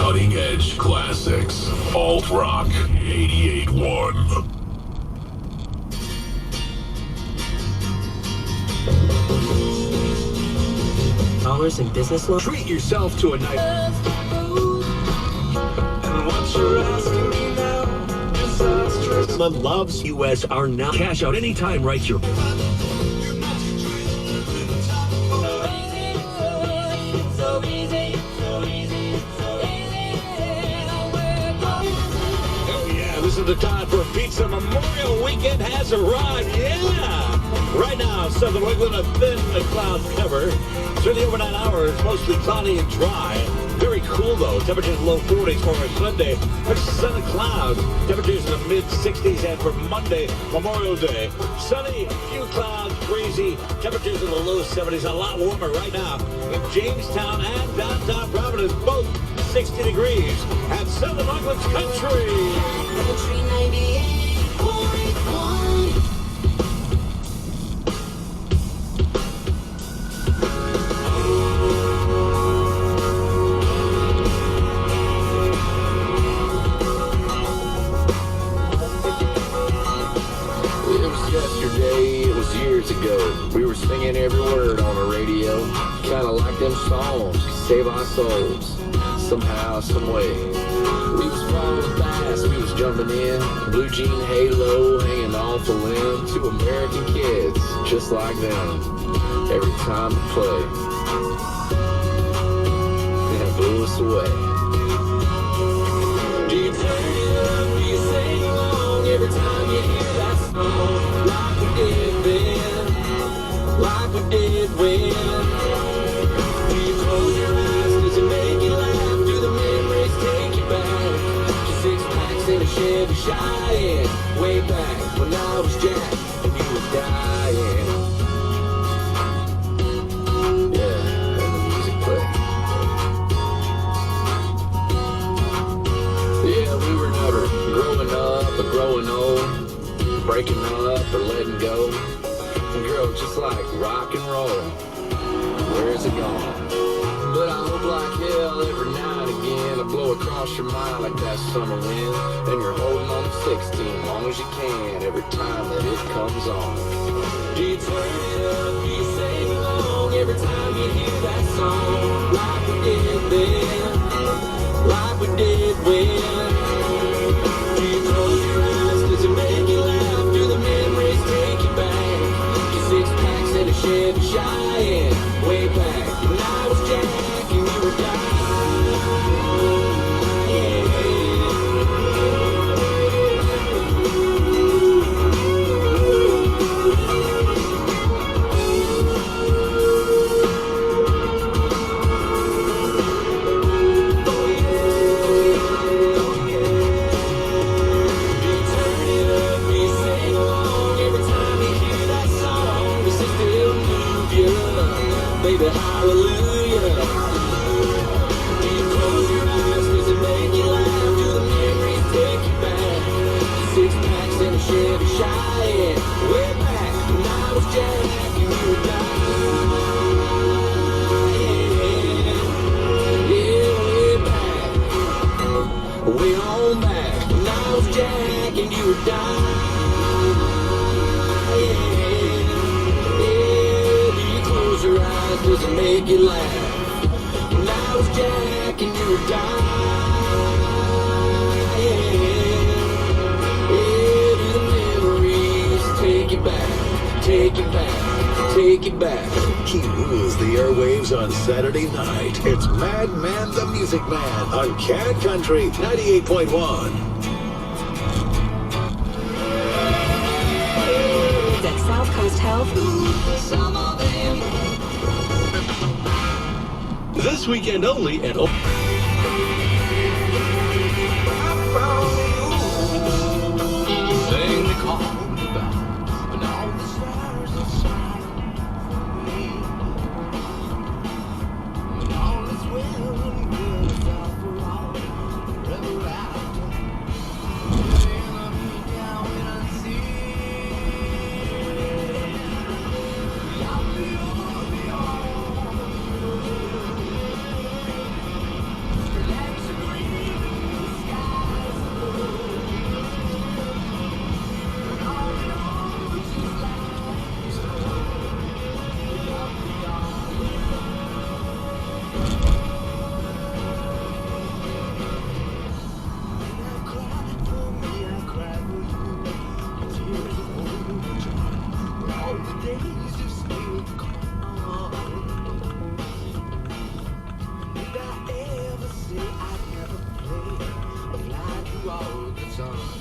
Cutting edge classics. Alt Rock 88.1. Dollars in business loans. Treat yourself to a night. And what you're asking me now, disastrous. The loves U.S. are now. Cash out anytime, right? Your. This is the time for pizza. Memorial Weekend has arrived. Yeah! Right now, southern New England, a thin cloud cover. Through the overnight hours, mostly cloudy and dry. Very cool, though. Temperatures low 40s for a Sunday. There's sun and clouds. Temperatures in the mid-60s. And for Monday, Memorial Day, sunny, few clouds, breezy. Temperatures in the low 70s. A lot warmer right now in Jamestown and downtown Providence. Both 60 degrees at Southern New England's country. Country 98.1. Yesterday, it was years ago. We were singing every word on the radio. Kinda like them songs, save our souls. Somehow, some way. We was falling fast, we was jumping in. Blue jean halo hanging off the limb. Two American kids, just like them. Every time we play. And it blew us away. Do you turn it up, do you sing along every time you hear that song? Like we did then, like we did when. Do you close your eyes, does it make you laugh? Do the memories take you back to 6 packs in a Chevy Cheyenne? Way back when I was Jack and you were dying. Yeah, and the music played. Yeah, we were never growing up or growing old, breaking up or letting go. And girl, just like rock and roll, where's it gone? But I hope like hell every now and again I blow across your mind like that summer wind. And you're holding on to 16 long as you can every time that it comes on. Do you turn it up, do you sing along every time you hear that song? Like we did then, like we did when. Do you close your eyes, does it make you laugh? Do the memories take you back to 6 packs in a Chevy Cheyenne? Way back when I was Jack and you were dying. Baby, hallelujah. Do you close your eyes, does it make you laugh? Do the memories take you back to 6 packs in a Chevy Cheyenne? Way back when I was Jack and you were dying. Yeah, way on back when I was Jack and you were dying. Your eyes, does it make you laugh? When I was Jack and you were dying. Yeah, do the memories take you back, take you back, take you back. He rules the airwaves on Saturday night. It's Madman the Music Man on Cat Country 98.1. That South Coast Health. Some of them. This weekend only at Sing the call about and all the stars that shine. And all is well and good is all for all. Forever after. I'll be down when I see. I'll be over the all. Relax and breathe. all the time.